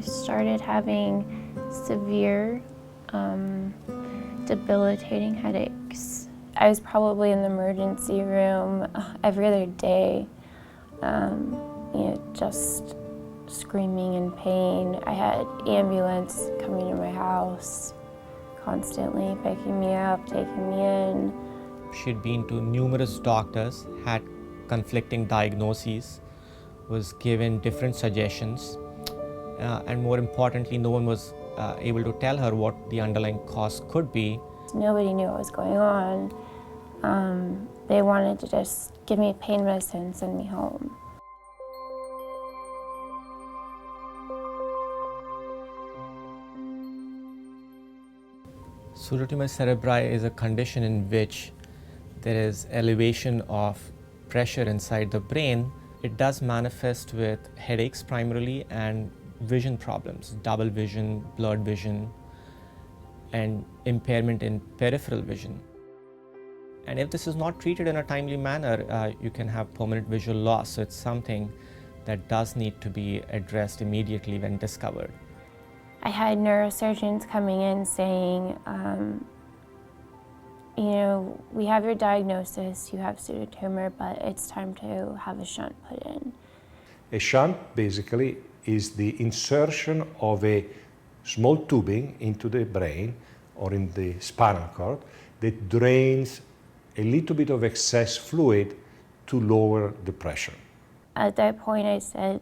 started having severe, debilitating headaches. I was probably in the emergency room every other day, just screaming in pain. I had ambulance coming to my house constantly, picking me up, taking me in. She'd been to numerous doctors, had conflicting diagnoses, was given different suggestions, and more importantly, no one was able to tell her what the underlying cause could be. Nobody knew what was going on. They wanted to just give me pain medicine and send me home. Pseudotumor cerebri is a condition in which there is elevation of pressure inside the brain. It does manifest with headaches primarily and vision problems, double vision, blurred vision, and impairment in peripheral vision. And if this is not treated in a timely manner, you can have permanent visual loss. So it's something that does need to be addressed immediately when discovered. I had neurosurgeons coming in saying, we have your diagnosis, you have pseudotumor, but it's time to have a shunt put in. A shunt basically is the insertion of a small tubing into the brain or in the spinal cord that drains a little bit of excess fluid to lower the pressure. At that point I said,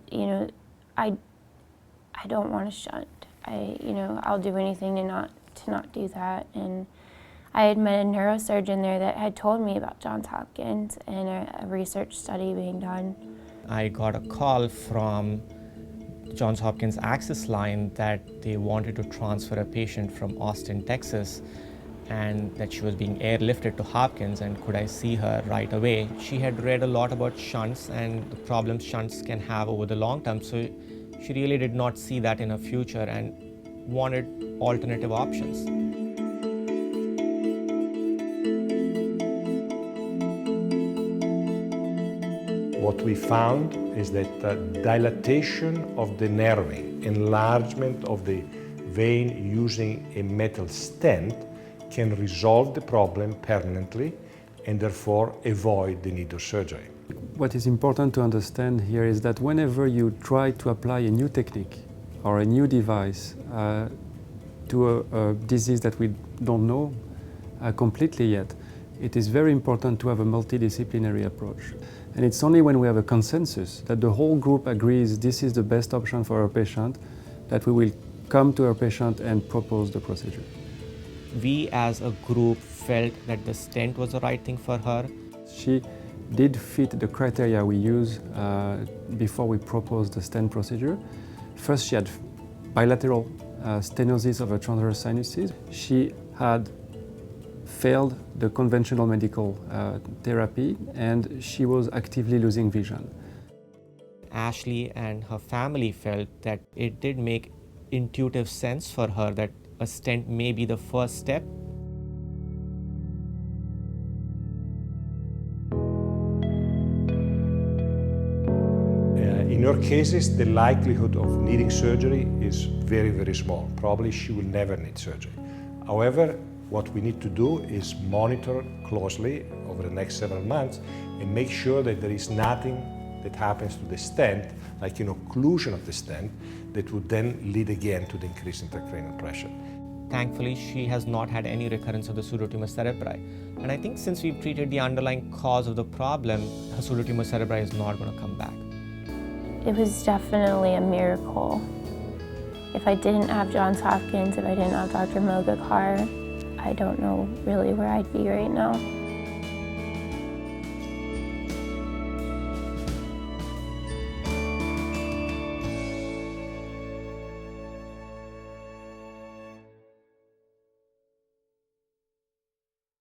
I don't want a shunt. I'll do anything to not do that. And I had met a neurosurgeon there that had told me about Johns Hopkins and a research study being done. I got a call from Johns Hopkins Access Line that they wanted to transfer a patient from Austin, Texas, and that she was being airlifted to Hopkins, and could I see her right away. She had read a lot about shunts and the problems shunts can have over the long term, so she really did not see that in her future and wanted alternative options. What we found is that dilatation of the nerving, enlargement of the vein using a metal stent can resolve the problem permanently and therefore avoid the need of surgery. What is important to understand here is that whenever you try to apply a new technique or a new device to a disease that we don't know completely yet, it is very important to have a multidisciplinary approach. And it's only when we have a consensus that the whole group agrees this is the best option for our patient that we will come to our patient and propose the procedure. We as a group felt that the stent was the right thing for her. She did fit the criteria we use before we proposed the stent procedure. First, she had bilateral stenosis of her transverse sinuses. She had failed the conventional medical therapy, and she was actively losing vision. Ashley and her family felt that it did make intuitive sense for her that a stent may be the first step. In her cases, the likelihood of needing surgery is very, very small. Probably she will never need surgery. Ohowever, what we need to do is monitor closely over the next several months and make sure that there is nothing that happens to the stent, like occlusion of the stent, that would then lead again to the increase in intracranial pressure. Thankfully, she has not had any recurrence of the pseudotumor cerebri. And I think since we've treated the underlying cause of the problem, her pseudotumor cerebri is not going to come back. It was definitely a miracle. If I didn't have Johns Hopkins, if I didn't have Dr. Moghakar, I don't know really where I'd be right now.